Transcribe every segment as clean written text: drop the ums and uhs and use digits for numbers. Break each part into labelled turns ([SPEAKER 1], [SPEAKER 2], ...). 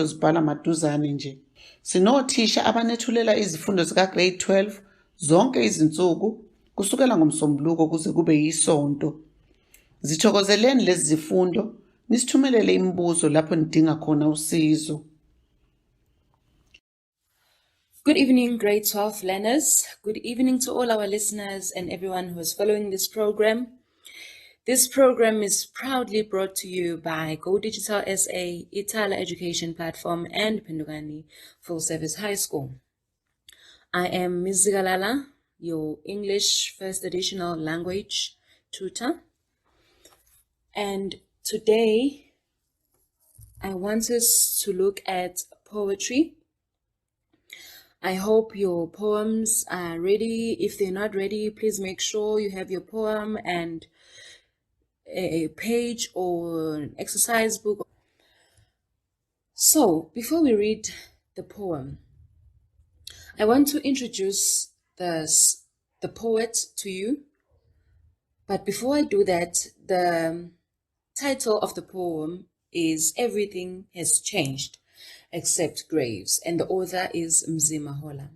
[SPEAKER 1] zibhala maduzane nje. Sinothisha abanethulela izifundo zika grade 12 zonke izinsuku kusukela ngoMsombuluko kuze kube yiSonto. Zithokozeleni lezi zifundo, nisithumelele imibuzo lapho nidinga khona usizo.
[SPEAKER 2] Good evening, grade 12 learners. Good evening to all our listeners and everyone who is following this program. This program is proudly brought to you by Go Digital SA, Ithala Education Platform, and Pendugani Full Service High School. I am Ms. Zigalala, your English First Additional Language tutor. And today, I want us to look at poetry. I hope your poems are ready. If they're not ready, please make sure you have your poem and a page or an exercise book. So, before we read the poem, I want to introduce the poet to you. But before I do that, the title of the poem is Everything Has Changed Except Graves, and the author is Mzimahola.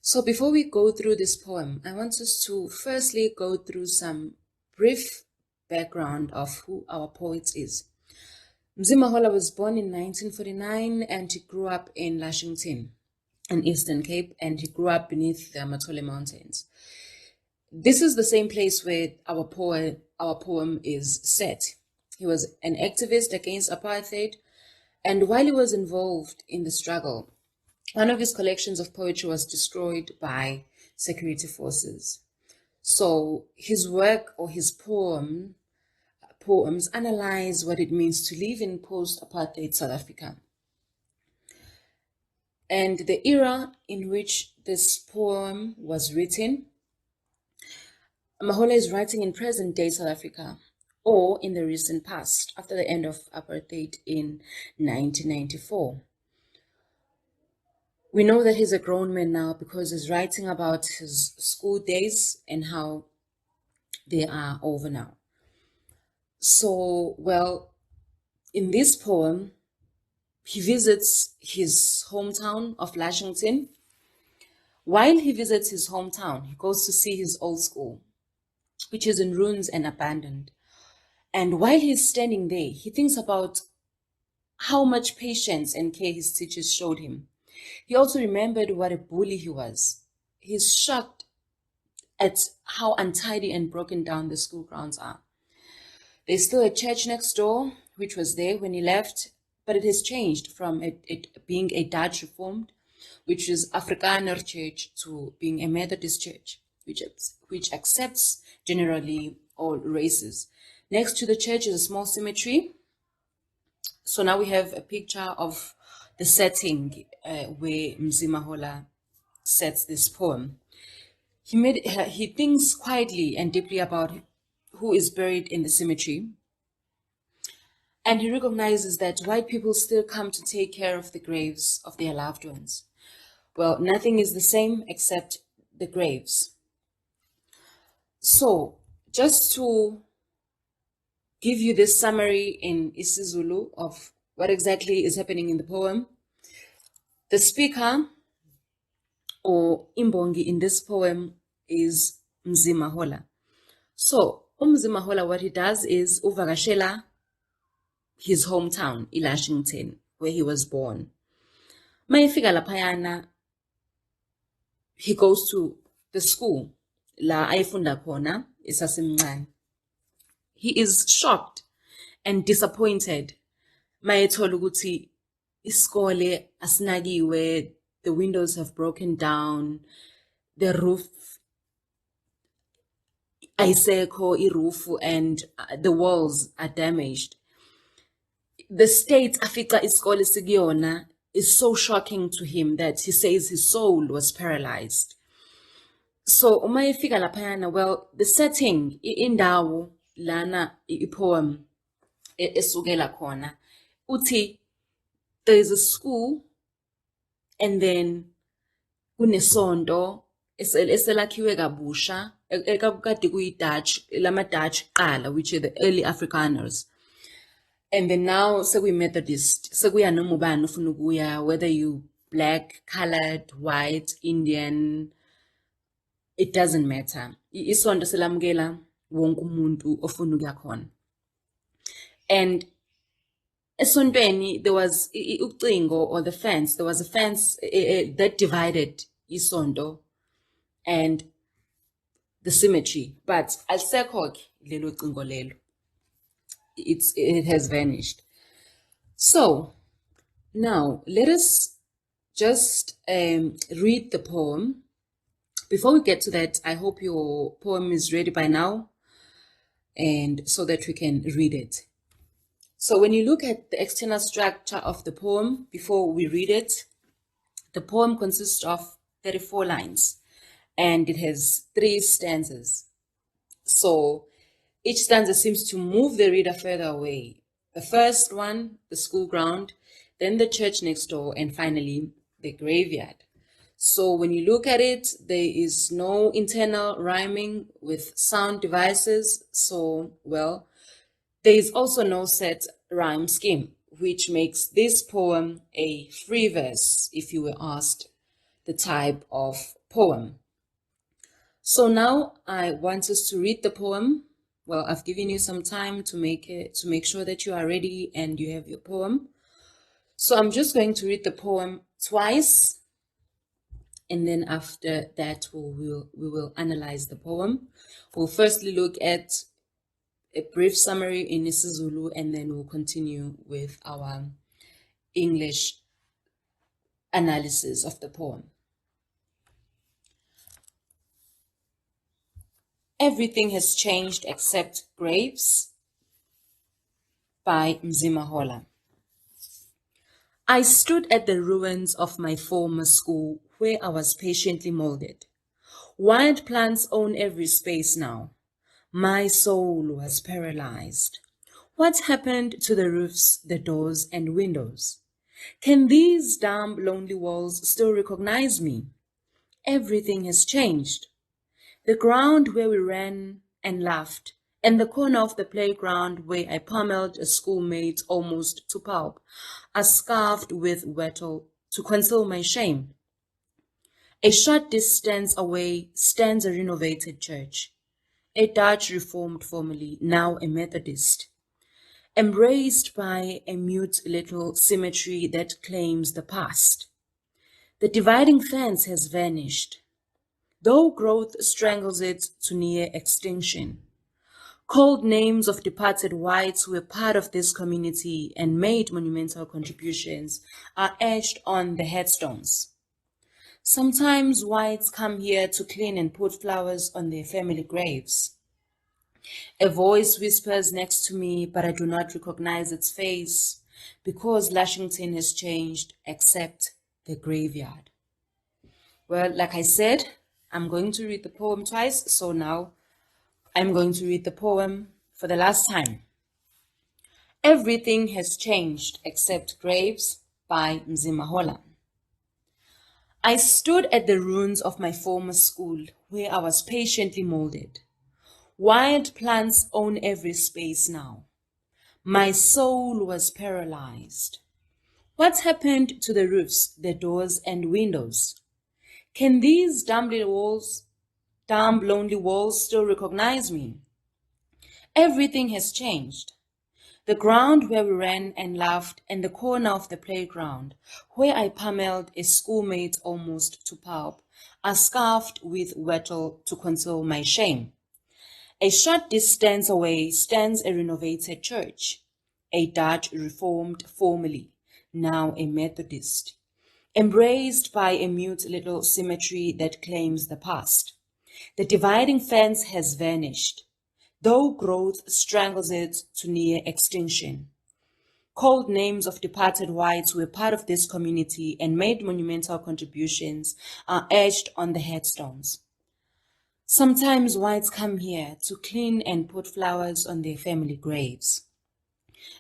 [SPEAKER 2] So before we go through this poem, I want us to firstly go through some brief background of who our poet is. Mzimahola was born in 1949 and he grew up in Lushington in Eastern Cape, and he grew up beneath the Matole Mountains. This is the same place where our poem is set. He was an activist against apartheid, and while he was involved in the struggle, one of his collections of poetry was destroyed by security forces. So his work or his poems analyze what it means to live in post-apartheid South Africa. And the era in which this poem was written, Mahola is writing in present-day South Africa, or in the recent past, after the end of apartheid in 1994. We know that he's a grown man now because he's writing about his school days and how they are over now. So, well, in this poem, he visits his hometown of Lushington. While he visits his hometown, he goes to see his old school, which is in ruins and abandoned. And while he's standing there, he thinks about how much patience and care his teachers showed him. He also remembered what a bully he was. He's shocked at how untidy and broken down the school grounds are. There's still a church next door, which was there when he left, but it has changed from it being a Dutch Reformed, which is Afrikaner church, to being a Methodist church, which accepts generally all races. Next to the church is a small cemetery. So now we have a picture of the setting where Mzimahola sets this poem. He thinks quietly and deeply about who is buried in the cemetery. And he recognizes that white people still come to take care of the graves of their loved ones. Well, nothing is the same except the graves. So, just to give you this summary in isiZulu of what exactly is happening in the poem, the speaker or imbongi in this poem is Mzimahola. So, Mzimahola, what he does is uvakashela his hometown, Lushington, where he was born. Mayefika laphayana, he goes to the school la ayifunda khona esasemncane. He is shocked and disappointed. Mayethola ukuthi isikole asinakiwe, the windows have broken down, the roof ayisekho iroof, and the walls are damaged. The state afica isikole sikuyona is so shocking to him that he says his soul was paralyzed. So uma efika laphayana, well, the setting indawo lana ipoem esukela khona uthi there is a school and then kunesonto eselakhiwe kabusha ekade kuyi-Dutch, lama-Dutch qala, which are the early Afrikaners. And then now, so we Methodist. So we are no mubani ufuna ukuya, whether you black, colored, white, Indian, it doesn't matter. Isonto selamukela wonke umuntu ofuna ukuya khona. And esontweni there was ucingo, or the fence. There was a fence that divided isonto and the cemetery. But alisekho ke lelo cingo lelo. It has vanished. So now let us just read the poem. Before we get to that, I hope your poem is ready by now, and so that we can read it. So when you look at the external structure of the poem, before we read it, the poem consists of 34 lines, and it has 3 stanzas. So each stanza seems to move the reader further away. The first one, the school ground, then the church next door, and finally the graveyard. So when you look at it, there is no internal rhyming with sound devices. So, well, there is also no set rhyme scheme, which makes this poem a free verse if you were asked the type of poem. So now I want us to read the poem. Well, I've given you some time to make sure that you are ready and you have your poem. So I'm just going to read the poem twice, and then after that we will analyze the poem. We'll firstly look at a brief summary in isiZulu, and then we'll continue with our English analysis of the poem. Everything has changed except graves, by Mzimahola. I stood at the ruins of my former school where I was patiently molded. Wild plants own every space now. My soul was paralyzed. What happened to the roofs, the doors, and windows? Can these damp, lonely walls still recognize me? Everything has changed. The ground where we ran and laughed, and the corner of the playground where I pummeled a schoolmate almost to pulp, are scarfed with wattle to conceal my shame. A short distance away stands a renovated church, a Dutch Reformed family, now a Methodist, embraced by a mute little cemetery that claims the past. The dividing fence has vanished, though growth strangles it to near extinction. Called names of departed whites who were part of this community and made monumental contributions are etched on the headstones. Sometimes whites come here to clean and put flowers on their family graves. A voice whispers next to me, but I do not recognize its face because Lushington has changed except the graveyard. Well, like I said, I'm going to read the poem twice, so now I'm going to read the poem for the last time. Everything has changed except graves, by Mzimahola. I stood at the ruins of my former school where I was patiently molded. Wild plants own every space now. My soul was paralyzed. What happened to the roofs, the doors, and windows? Can these damp lonely walls still recognize me? Everything has changed. The ground where we ran and laughed, and the corner of the playground where I pummeled a schoolmate almost to pulp, are scarfed with wattle to conceal my shame. A short distance away stands a renovated church, a Dutch Reformed family, now a Methodist, embraced by a mute little cemetery that claims the past. The dividing fence has vanished, though growth strangles it to near extinction. Called names of departed whites who were part of this community and made monumental contributions are etched on the headstones. Sometimes whites come here to clean and put flowers on their family graves.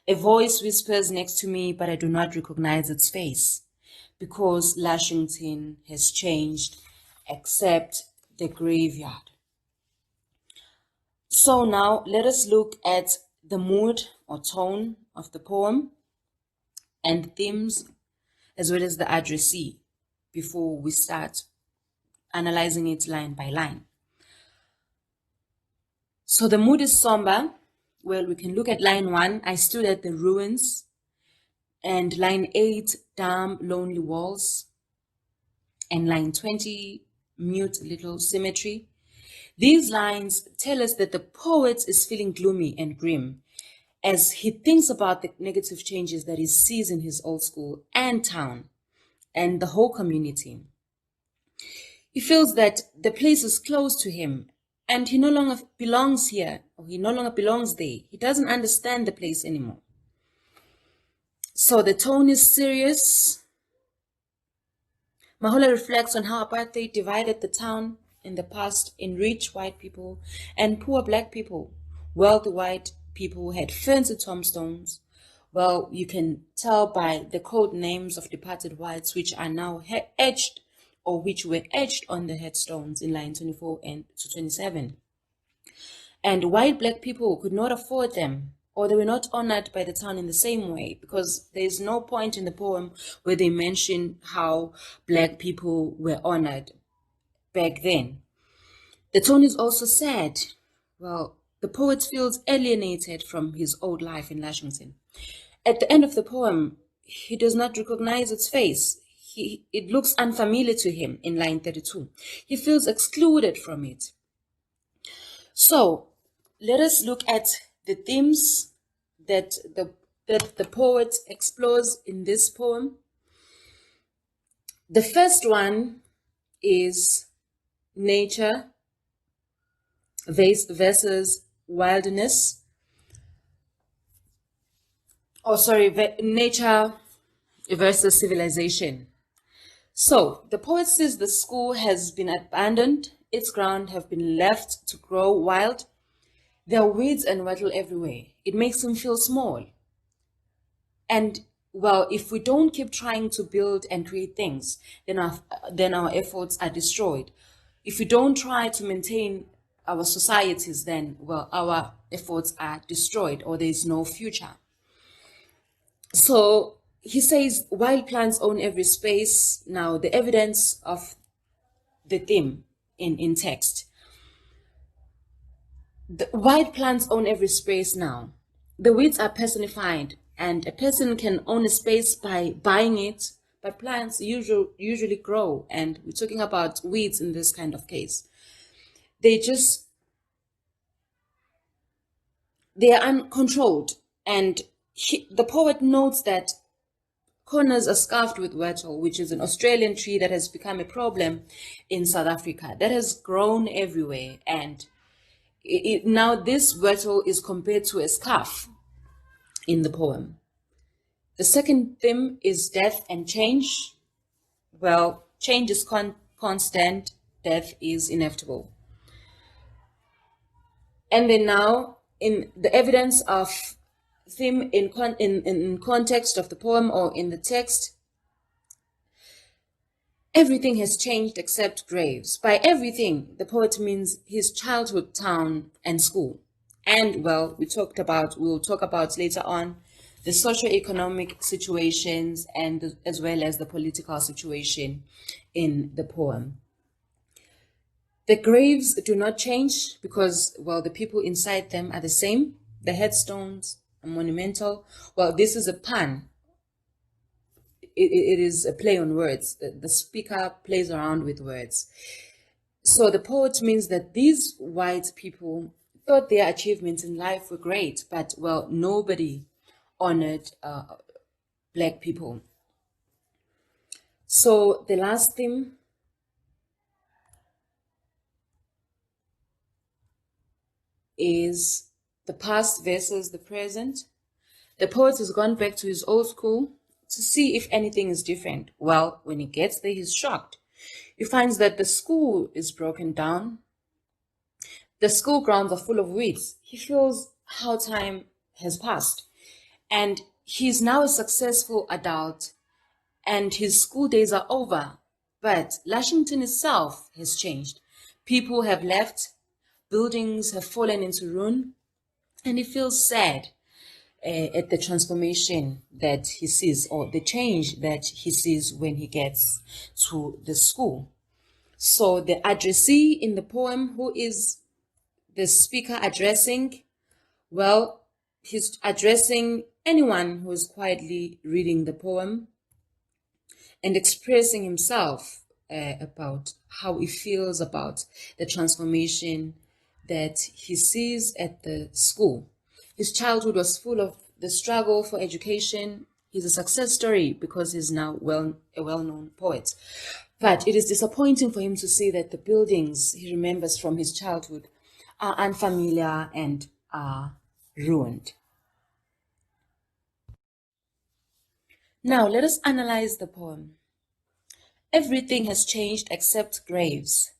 [SPEAKER 2] A voice whispers next to me, but I do not recognize its face because Lushington has changed except the graveyard. So now let us look at the mood or tone of the poem and themes, as well as the addressee, before we start analyzing it line by line. So the mood is somber. Well, we can look at line 1, I stood at the ruins, and line 8, damn lonely walls, and line 20, mute little cemetery. These lines tell us that the poet is feeling gloomy and grim as he thinks about the negative changes that he sees in his old school and town and the whole community. He feels that the place is close to him and he no longer belongs here, or he no longer belongs there. He doesn't understand the place anymore. So the tone is serious. Mahola reflects on how apartheid divided the town in the past in rich white people and poor black people. Wealthy white people had fancy tombstones. Well, you can tell by the code names of departed whites, which are now etched, or which were etched on the headstones in line 24 and to 27. And white black people could not afford them, or they were not honored by the town in the same way, because there's no point in the poem where they mention how black people were honored back then. The tone is also sad. Well, the poet feels alienated from his old life in Washington. At the end of the poem, he does not recognize its face. It looks unfamiliar to him in line 32. He feels excluded from it. So let us look at the themes that the poet explores in this poem. The first one is nature versus wilderness. Nature versus civilization. So the poet says the school has been abandoned, its ground have been left to grow wild. There are weeds and wattle everywhere. It makes him feel small. And well, if we don't keep trying to build and create things, then our efforts are destroyed. If we don't try to maintain our societies, then well, our efforts are destroyed, or there is no future. So he says wild plants own every space. Now, the evidence of the theme in text. The wild plants own every space now. The weeds are personified, and a person can own a space by buying it, but plants usually grow, and we're talking about weeds in this kind of case. They are uncontrolled, and the poet notes that corners are scarfed with wattle, which is an Australian tree that has become a problem in South Africa, that has grown everywhere. And now this wattle is compared to a scarf in the poem. The second theme is death and change. Well, change is constant, death is inevitable. And then now, in the evidence of theme in context of the poem or in the text, everything has changed except graves. By everything, the poet means his childhood town and school. And well, we'll talk about later on the socio-economic situations and as well as the political situation in the poem. The graves do not change because, well, the people inside them are the same. The headstones are monumental. Well, this is a pun. It is a play on words. The speaker plays around with words. So the poet means that these white people thought their achievements in life were great, but, well, nobody honored black people. So the last theme is the past versus the present. The poet has gone back to his old school to see if anything is different. Well, when he gets there, he's shocked. He finds that the school is broken down. The school grounds are full of weeds. He feels how time has passed. And he's now a successful adult and his school days are over. But Washington itself has changed. People have left. Buildings have fallen into ruin. And he feels sad. at the transformation that he sees, or the change that he sees when he gets to the school. So the addressee in the poem, who is the speaker addressing? Well, he's addressing anyone who is quietly reading the poem and expressing himself about how he feels about the transformation that he sees at the school. His childhood was full of the struggle for education. He's a success story because he's now a well-known poet. But it is disappointing for him to see that the buildings he remembers from his childhood are unfamiliar and are ruined. Now, let us analyze the poem. Everything has changed except graves.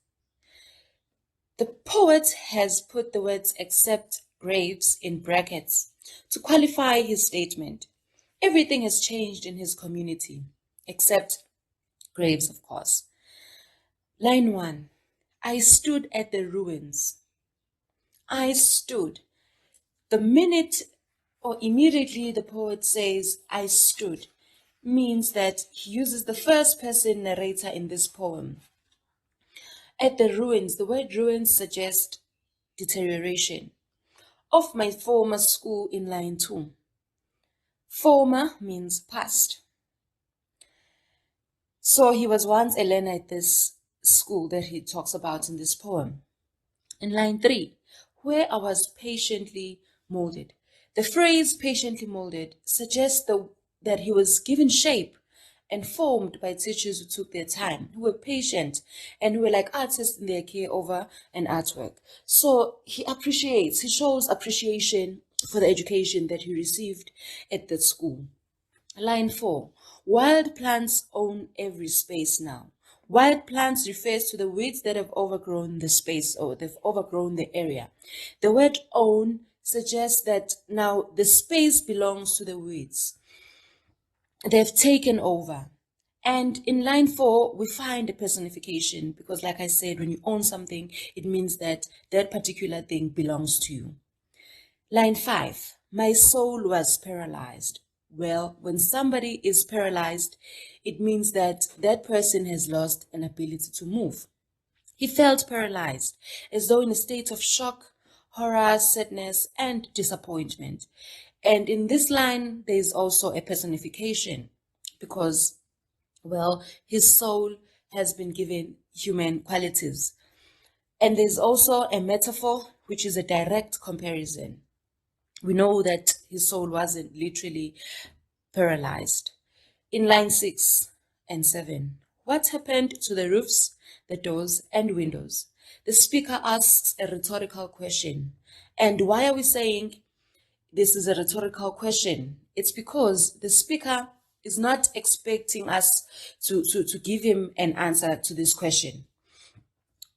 [SPEAKER 2] The poet has put the words except graves in brackets to qualify his statement. Everything has changed in his community, except graves, of course. Line 1. I stood at the ruins. I stood. The minute or immediately the poet says, I stood, means that he uses the first person narrator in this poem. At the ruins, the word ruins suggests deterioration. Of my former school in line 2. Former means past. So he was once a learner at this school that he talks about in this poem. In line 3, where I was patiently molded. The phrase patiently molded suggests that he was given shape and formed by teachers who took their time, who were patient, and who were like artists in their care over an artwork. So he shows appreciation for the education that he received at that school. Line 4, wild plants own every space now. Wild plants refers to the weeds that have overgrown the space, or they've overgrown the area. The word own suggests that now the space belongs to the weeds. They've taken over. And in line 4, we find a personification because, like I said, when you own something, it means that that particular thing belongs to you. Line 5, my soul was paralyzed. Well, when somebody is paralyzed, it means that that person has lost an ability to move. He felt paralyzed, as though in a state of shock, horror, sadness, and disappointment. And in this line, there is also a personification because, well, his soul has been given human qualities. And there's also a metaphor, which is a direct comparison. We know that his soul wasn't literally paralyzed. In line 6 and 7, what happened to the roofs, the doors, and windows? The speaker asks a rhetorical question. And why are we saying this is a rhetorical question? It's because the speaker is not expecting us to give him an answer to this question.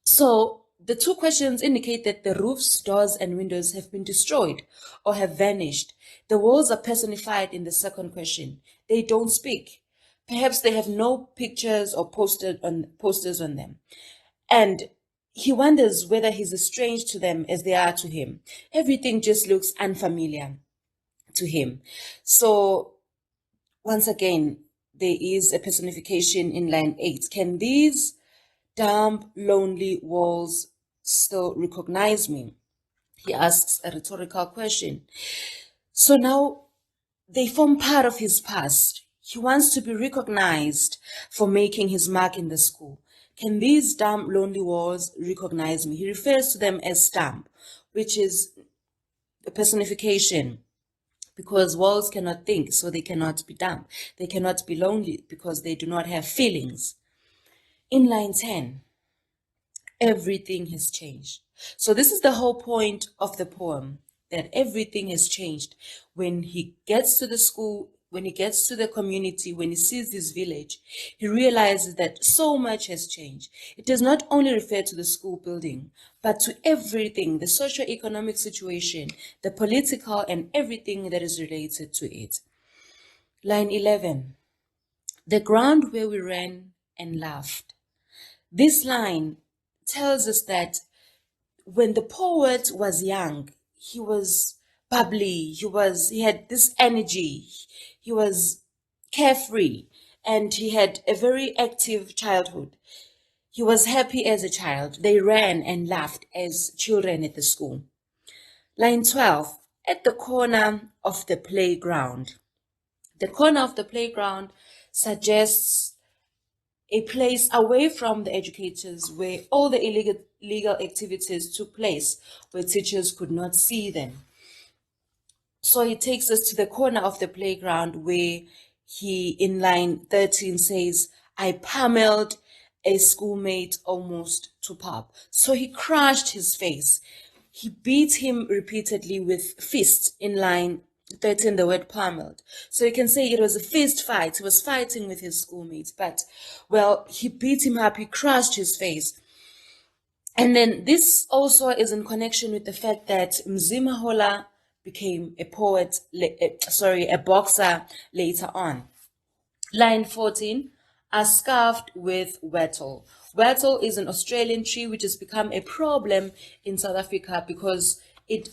[SPEAKER 2] So the two questions indicate that the roofs, doors, and windows have been destroyed or have vanished. The walls are personified in the second question. They don't speak. Perhaps they have no pictures or posters on them. And he wonders whether he's as strange to them as they are to him. Everything just looks unfamiliar to him. So once again, there is a personification in line 8. Can these damp, lonely walls still recognize me? He asks a rhetorical question. So now they form part of his past. He wants to be recognized for making his mark in the school. Can these damp, lonely walls recognize me? He refers to them as damp, which is a personification because walls cannot think, so they cannot be damp. They cannot be lonely because they do not have feelings. In line 10, everything has changed. So this is the whole point of the poem, that everything has changed. When he gets to the school, when he gets to the community, when he sees this village, he realizes that so much has changed. It does not only refer to the school building, but to everything, the socio-economic situation, the political, and everything that is related to it. Line 11, the ground where we ran and laughed. This line tells us that when the poet was young, he was bubbly. He had this energy. He was carefree, and he had a very active childhood. He was happy as a child. They ran and laughed as children at the school. Line 12, at the corner of the playground. The corner of the playground suggests a place away from the educators where all the illegal activities took place, where teachers could not see them. So he takes us to the corner of the playground where he, in line 13, says, I pummeled a schoolmate almost to pulp. So he crushed his face. He beat him repeatedly with fists in line 13, the word pummeled. So you can say it was a fist fight. He was fighting with his schoolmates, but, well, he beat him up. He crushed his face. And then this also is in connection with the fact that Mzima Hola became a a boxer later on. Line 14, are scarfed with wattle. Wattle is an Australian tree which has become a problem in South Africa because it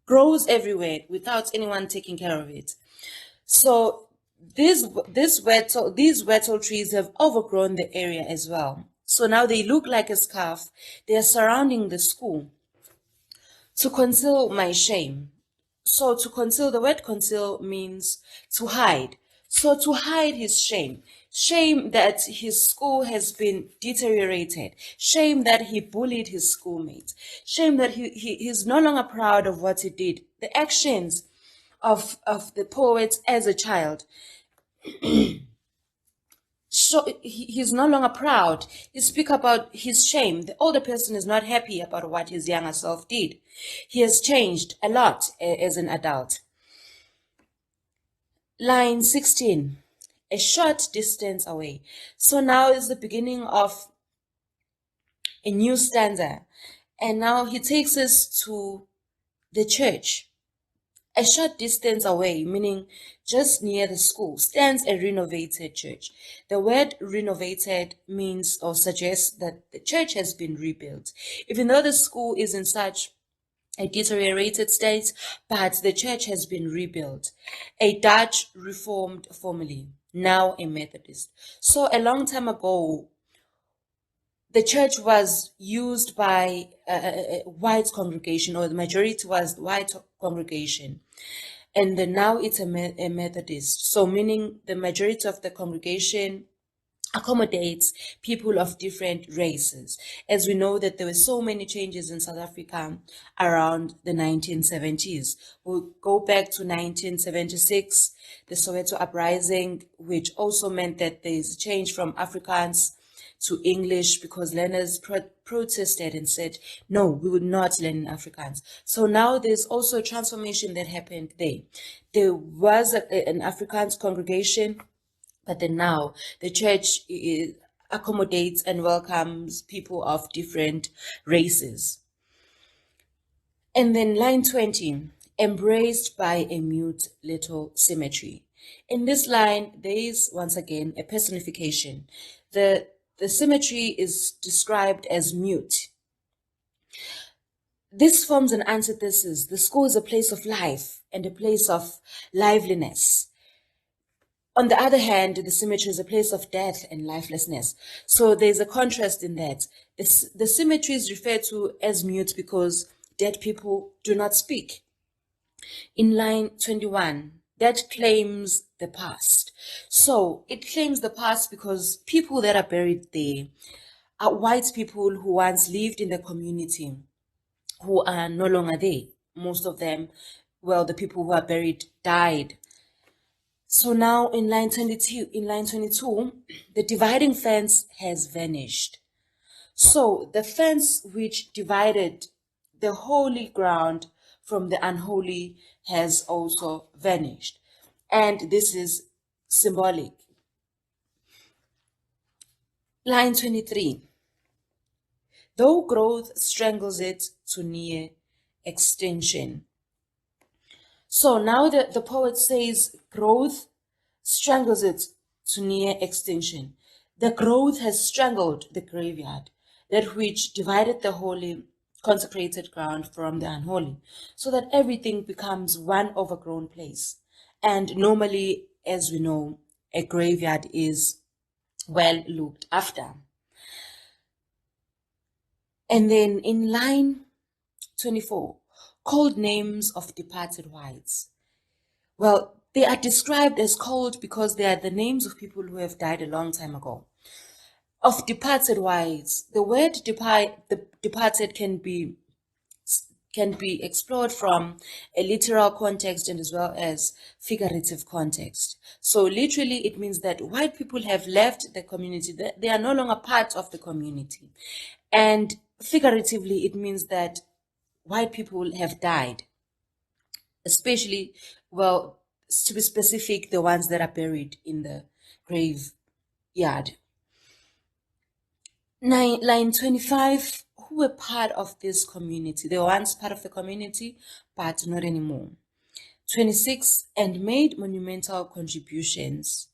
[SPEAKER 2] grows everywhere without anyone taking care of it. So these wattle trees have overgrown the area as well. So now they look like a scarf. They are surrounding the school. To conceal my shame. So to conceal, the word conceal means to hide. So to hide his shame, shame that his school has been deteriorated, shame that he bullied his schoolmates, shame that he's no longer proud of what he did, the actions of the poet as a child. So he's no longer proud. He speaks about his shame. The older person is not happy about what his younger self did. He has changed a lot as an adult. Line 16, a short distance away. So now is the beginning of a new stanza. And now he takes us to the church. A short distance away, meaning just near the school, stands a renovated church. The word renovated means or suggests that the church has been rebuilt. Even though the school is in such a deteriorated state, but the church has been rebuilt. A Dutch Reformed family, now a Methodist. So a long time ago, the church was used by a white congregation, or the majority was white congregation. And then now it's a Methodist. So meaning the majority of the congregation accommodates people of different races. As we know that there were so many changes in South Africa around the 1970s. We'll go back to 1976, the Soweto uprising, which also meant that there's a change from Afrikaans to English because learners protested and said, no, we would not learn in Afrikaans. So now there's also a transformation that happened there. There was an Afrikaans congregation, but then now the church accommodates and welcomes people of different races. And then line 20, embraced by a mute little cemetery. In this line, there is once again a personification. The cemetery is described as mute. This forms an antithesis. The school is a place of life and a place of liveliness. On the other hand, the cemetery is a place of death and lifelessness. So there's a contrast in that. The cemetery is referred to as mute because dead people do not speak. In line 21, that claims the past. So it claims the past because people that are buried there are white people who once lived in the community, who are no longer there. Most of them, well, the people who are buried died. So now in line 22, the dividing fence has vanished. So the fence which divided the holy ground from the unholy has also vanished. And this is symbolic. Line 23. Though growth strangles it to near extinction. So now the poet says growth strangles it to near extinction. The growth has strangled the graveyard, that which divided the holy consecrated ground from the unholy, so that everything becomes one overgrown place. And normally, as we know, a graveyard is well looked after. And then in line 24, cold names of departed whites. Well, they are described as cold because they are the names of people who have died a long time ago. Of departed whites, the word departed can be explored from a literal context and as well as figurative context. So literally it means that white people have left the community, they are no longer part of the community. And figuratively it means that white people have died, especially, well, to be specific, the ones that are buried in the graveyard. Line 25, who were part of this community. They were once part of the community, but not anymore. 26, and made monumental contributions.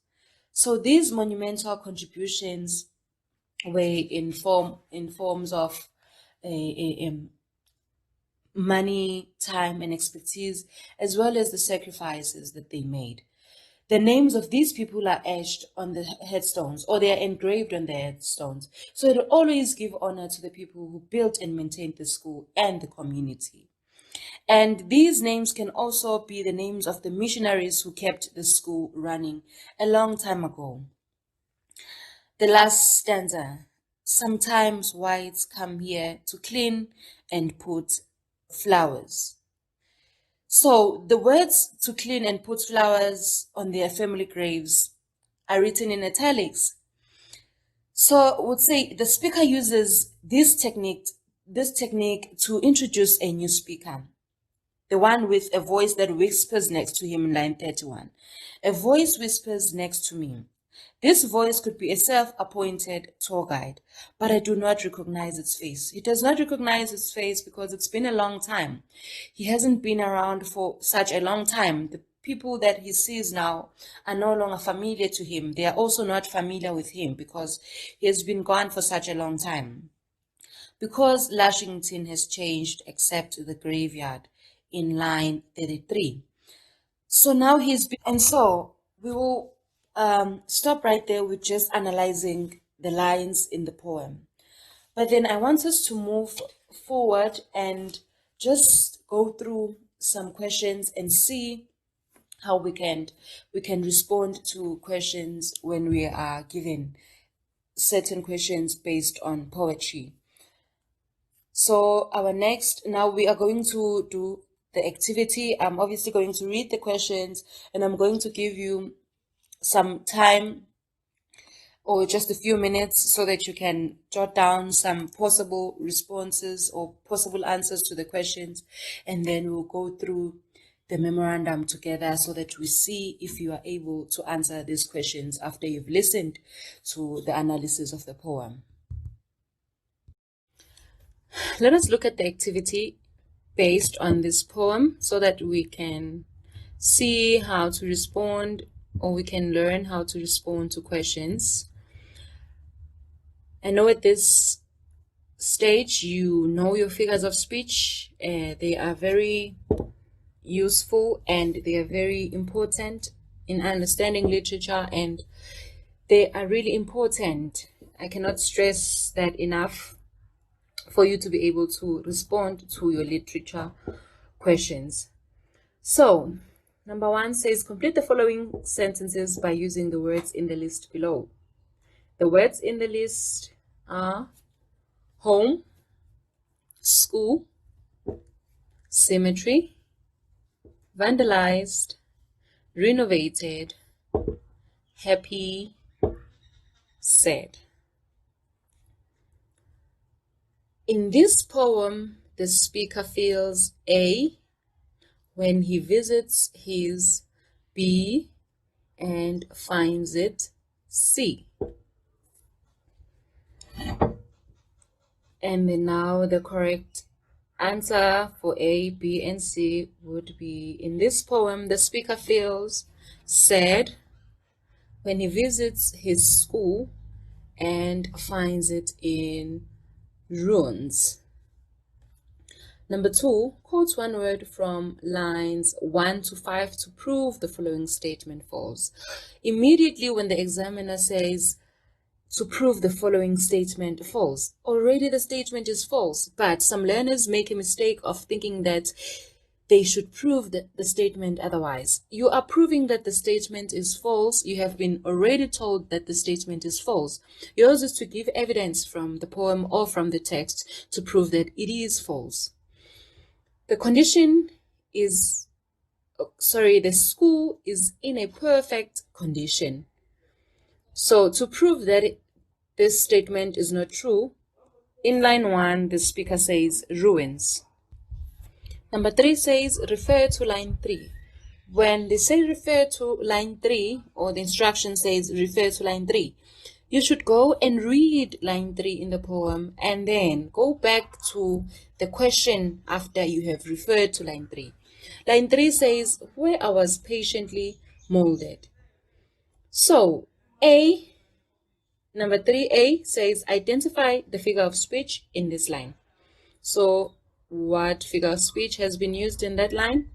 [SPEAKER 2] So these monumental contributions were in forms of money, time, and expertise, as well as the sacrifices that they made. The names of these people are etched on the headstones, or they are engraved on the headstones. So it will always give honor to the people who built and maintained the school and the community. And these names can also be the names of the missionaries who kept the school running a long time ago. The last stanza. Sometimes whites come here to clean and put flowers. So the words to clean and put flowers on their family graves are written in italics. So I would say the speaker uses this technique to introduce a new speaker, the one with a voice that whispers next to him in line 31. A voice whispers next to me. This voice could be a self-appointed tour guide, but I do not recognize its face. He does not recognize its face because it's been a long time. He hasn't been around for such a long time. The people that he sees now are no longer familiar to him. They are also not familiar with him because he has been gone for such a long time. Because Lushington has changed except the graveyard in line 33. So now and so we will stop right there with just analyzing the lines in the poem. But then I want us to move forward and just go through some questions and see how we can respond to questions when we are given certain questions based on poetry. So now we are going to do the activity. I'm obviously going to read the questions and I'm going to give you some time or just a few minutes so that you can jot down some possible responses or possible answers to the questions, and then we'll go through the memorandum together so that we see if you are able to answer these questions after you've listened to the analysis of the poem. Let us look at the activity based on this poem so that we can see how to respond, or we can learn how to respond to questions. I know at this stage you know your figures of speech. They are very useful and they are very important in understanding literature, and they are really important. I cannot stress that enough for you to be able to respond to your literature questions. So, number 1 says, complete the following sentences by using the words in the list below. The words in the list are home, school, cemetery, vandalized, renovated, happy, sad. In this poem, the speaker feels A when he visits his, B and finds it, C. And then now the correct answer for A, B, and C would be, in this poem, the speaker feels sad when he visits his school and finds it in ruins. Number 2, quote one word from lines 1 to 5 to prove the following statement false. Immediately when the examiner says to prove the following statement false, already the statement is false, but some learners make a mistake of thinking that they should prove the statement otherwise. You are proving that the statement is false. You have been already told that the statement is false. Yours is to give evidence from the poem or from the text to prove that it is false. The condition is, the school is in a perfect condition. So to prove that this statement is not true, in line 1, the speaker says ruins. Number 3 says refer to line 3. When they say refer to line 3, or the instruction says refer to line 3, you should go and read line 3 in the poem and then go back to the question after you have referred to line 3. Line 3 says, where I was patiently molded. So, number 3A says identify the figure of speech in this line. So, what figure of speech has been used in that line?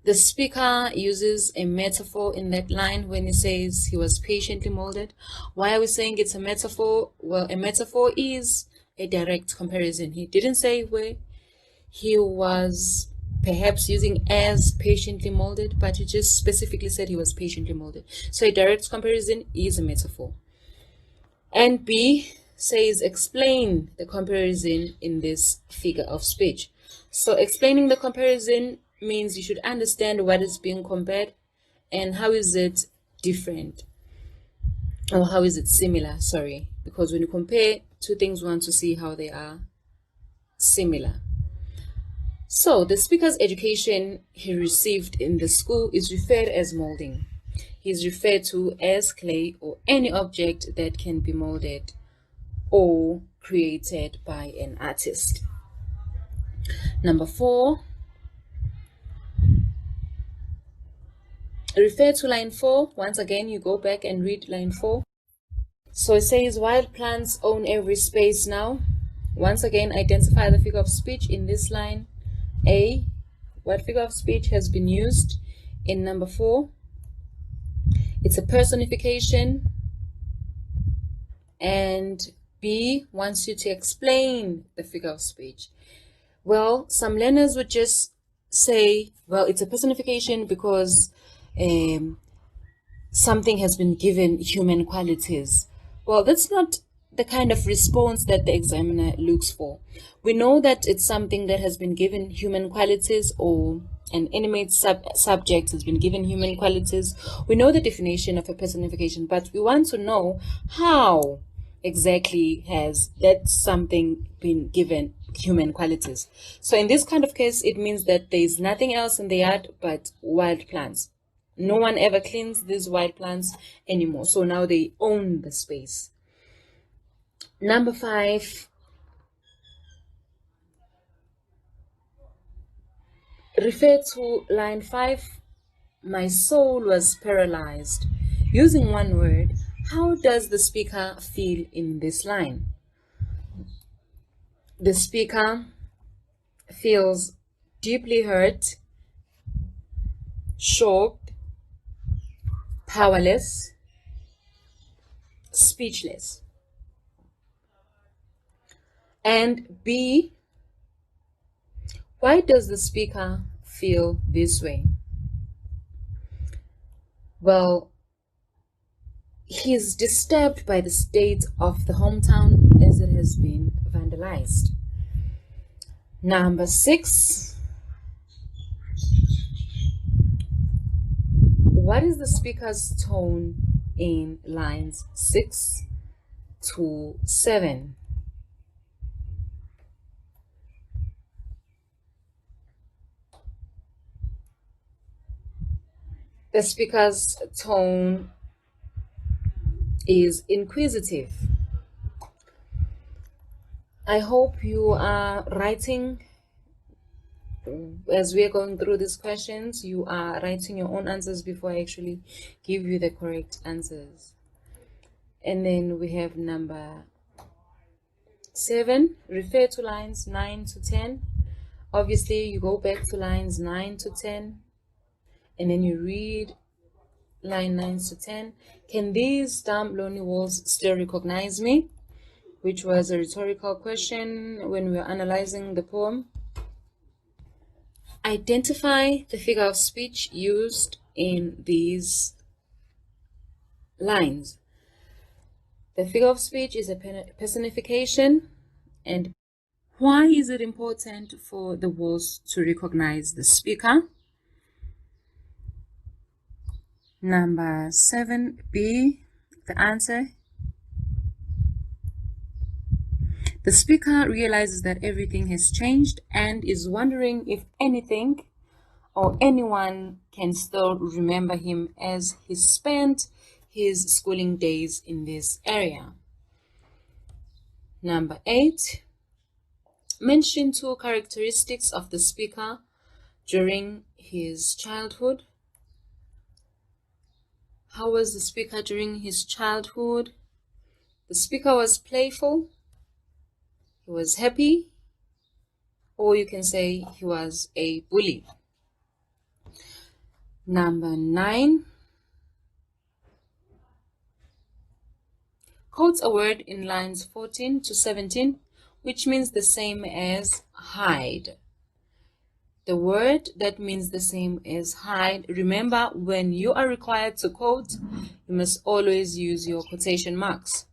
[SPEAKER 2] The speaker uses a metaphor in that line when he says he was patiently molded. Why are we saying it's a metaphor? Well, a metaphor is a direct comparison. He didn't say where he was perhaps using as patiently molded, but he just specifically said he was patiently molded. So a direct comparison is a metaphor. And B says explain the comparison in this figure of speech. So explaining the comparison means you should understand what is being compared and how is it different, or how is it similar, because when you compare two things, we want to see how they are similar. So the speaker's education he received in the school is referred as molding. He's referred to as clay or any object that can be molded or created by an artist. Number 4, refer to line 4. Once again, you go back and read line 4. So it says wild plants own every space now. Once again, identify the figure of speech in this line. A, what figure of speech has been used in number 4? It's a personification. And B wants you to explain the figure of speech. Well, some learners would just say, well, it's a personification because something has been given human qualities. Well, that's not the kind of response that the examiner looks for. We know that it's something that has been given human qualities, or an animate subject has been given human qualities. We know the definition of a personification, but we want to know how exactly has that something been given human qualities. So in this kind of case, it means that there is nothing else in the yard but wild plants. No one ever cleans these wild plants anymore, so now they own the space. Number 5, refer to line 5. My soul was paralyzed. Using one word, how does the speaker feel in this line? The speaker feels deeply hurt, shocked, powerless, speechless. And B, why does the speaker feel this way? Well, he's disturbed by the state of the hometown as it has been vandalized. Number 6, what is the speaker's tone in lines 6 to 7? The speaker's tone is inquisitive. I hope you are writing, as we are going through these questions, you are writing your own answers before I actually give you the correct answers. And then we have number 7, refer to lines 9 to 10. Obviously, you go back to lines 9 to 10, and then you read line 9 to 10. Can these damp lonely walls still recognize me? Which was a rhetorical question when we were analyzing the poem. Identify the figure of speech used in these lines. The figure of speech is a personification. And why is it important for the walls to recognize the speaker? Number 7B, the answer. The speaker realizes that everything has changed and is wondering if anything or anyone can still remember him as he spent his schooling days in this area. Number 8, mention 2 characteristics of the speaker during his childhood. How was the speaker during his childhood? The speaker was playful, he was happy, or you can say he was a bully. Number 9, quotes a word in lines 14 to 17, which means the same as hide. The word that means the same as hide, remember, when you are required to quote, you must always use your quotation marks.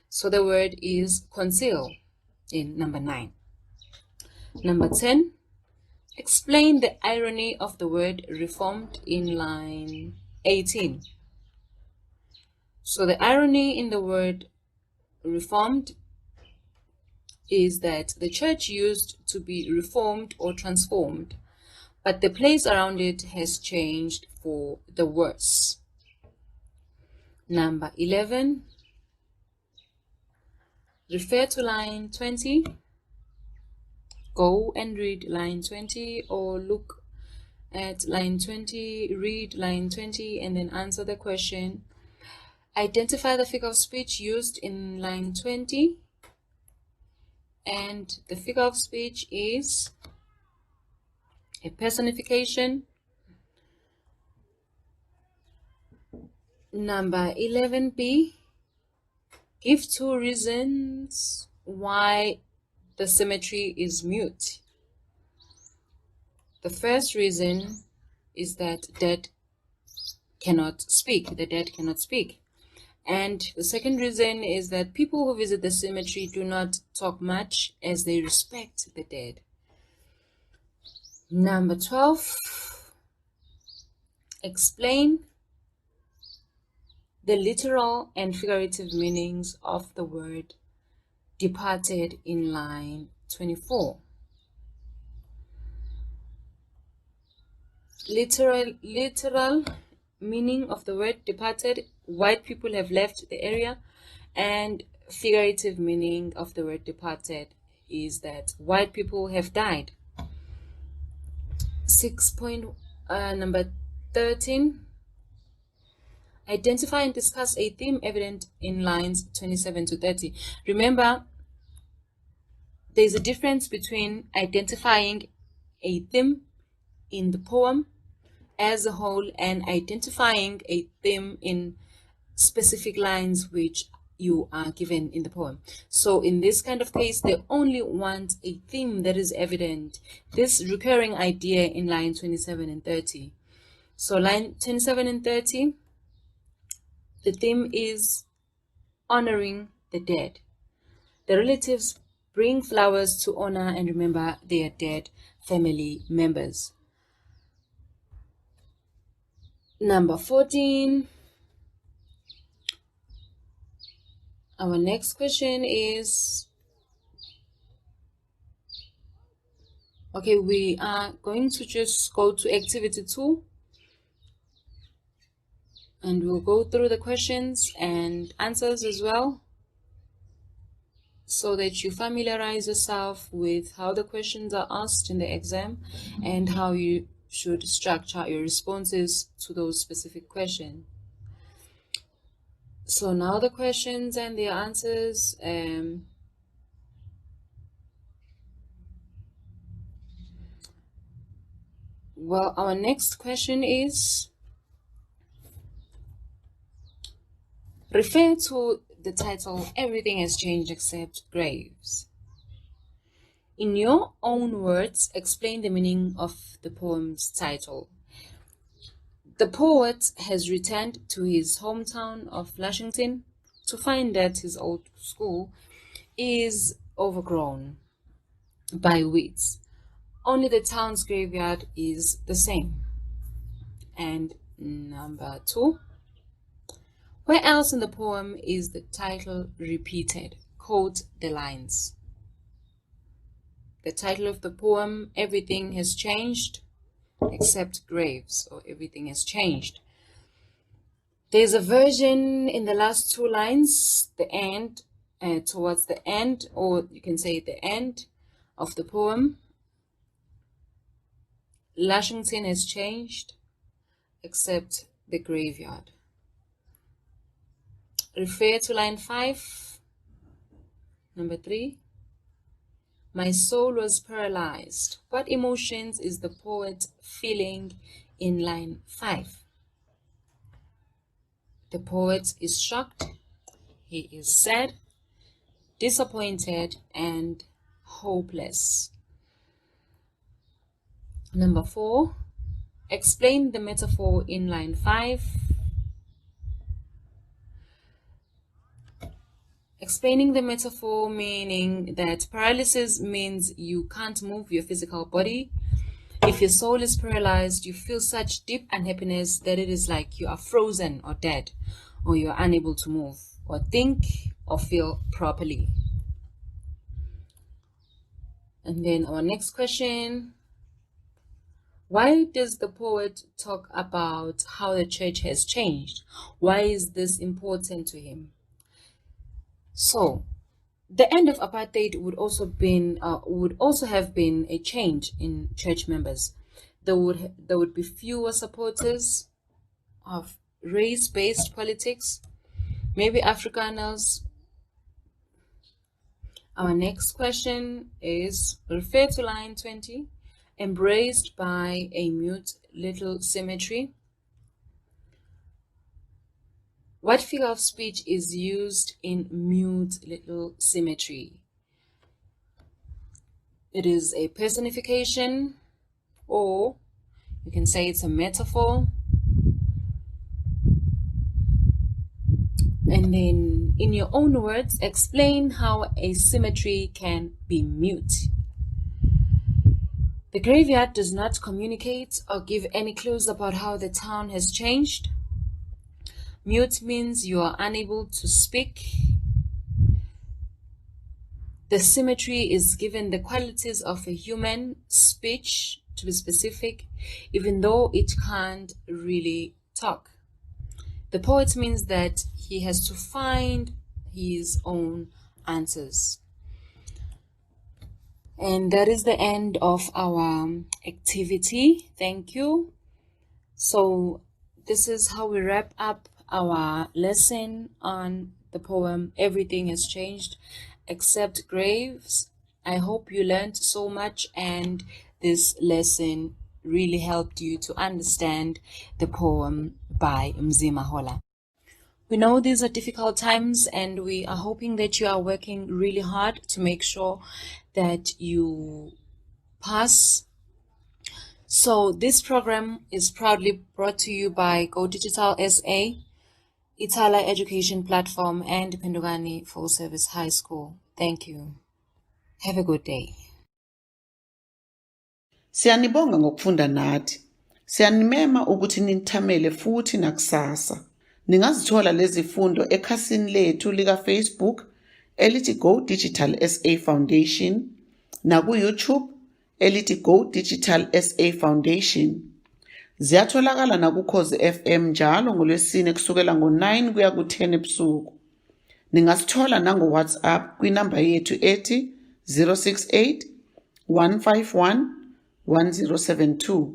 [SPEAKER 2] So the word is conceal in number 9. Number 10, explain the irony of the word reformed in line 18. So the irony in the word reformed is that the church used to be reformed or transformed, but the place around it has changed for the worse. Number 11, refer to line 20. Go and read line 20, or look at line 20, read line 20, and then answer the question. Identify the figure of speech used in line 20. And the figure of speech is a personification. Number 11B, give 2 reasons why the cemetery is mute. The first reason is that the dead cannot speak. And the second reason is that people who visit the cemetery do not talk much as they respect the dead. Number 12, explain the literal and figurative meanings of the word departed in line 24. Literal meaning of the word departed, white people have left the area, and figurative meaning of the word departed is that white people have died. Number 13, identify and discuss a theme evident in lines 27 to 30. Remember, there's a difference between identifying a theme in the poem as a whole and identifying a theme in specific lines which you are given in the poem. So in this kind of case, they only want a theme that is evident, this recurring idea in line 27 and 30. So line 27 and 30, the theme is honoring the dead. The relatives bring flowers to honor and remember their dead family members. Number 14, our next question is, okay, we are going to just go to activity 2 and we'll go through the questions and answers as well, so that you familiarize yourself with how the questions are asked in the exam and how you should structure your responses to those specific questions. So now the questions and the answers. Well, our next question is, refer to the title, Everything Has Changed Except Graves. In your own words, explain the meaning of the poem's title. The poet has returned to his hometown of Lushington to find that his old school is overgrown by weeds. Only the town's graveyard is the same. And number 2, where else in the poem is the title repeated? Quote the lines. The title of the poem, Everything Has Changed Except Graves, or Everything Has Changed. There's a version in the last 2 lines, the end, towards the end, or you can say the end of the poem. Lushington has changed except the graveyard. Refer to line 5. Number 3. My soul was paralyzed. What emotions is the poet feeling in line 5? The poet is shocked, he is sad, disappointed, and hopeless. Number 4, explain the metaphor in line 5. Explaining the metaphor, meaning that paralysis means you can't move your physical body. If your soul is paralyzed, you feel such deep unhappiness that it is like you are frozen or dead, or you are unable to move, or think, or feel properly. And then our next question, why does the poet talk about how the church has changed? Why is this important to him? So, the end of apartheid would also have been a change in church members. There would be fewer supporters of race-based politics, maybe Afrikaners. Our next question is, refer to line 20, embraced by a mute little cemetery. What figure of speech is used in mute little cemetery? It is a personification, or you can say it's a metaphor. And then in your own words, explain how a cemetery can be mute. The graveyard does not communicate or give any clues about how the town has changed. Mute means you are unable to speak. The cemetery is given the qualities of a human speech, to be specific, even though it can't really talk. The poet means that he has to find his own answers. And that is the end of our activity. Thank you. So this is how we wrap up our lesson on the poem Everything Has Changed Except Graves. I hope you learned so much and this lesson really helped you to understand the poem by Mzima Hola. We know these are difficult times and we are hoping that you are working really hard to make sure that you pass. So this program is proudly brought to you by Go Digital SA, Ithala Education Platform, and Pendugani Full Service High School. Thank you. Have a good day.
[SPEAKER 1] Siyanibonga ngokufunda nathi. Siyanimema ukuthi nithamele futhi nakusasa. Ningazithola lezi zifundo ekhasini lethu lika Facebook elithi Go Digital SA Foundation na ku YouTube elithi Go Digital SA Foundation. Ziyatholakala na ku Ukhozi FM njalo ngoLwesine kusukela ngo9 kuya ku10 ebusuku. Ningasithola nango WhatsApp kwinamba yethu ethi 068 151 1072.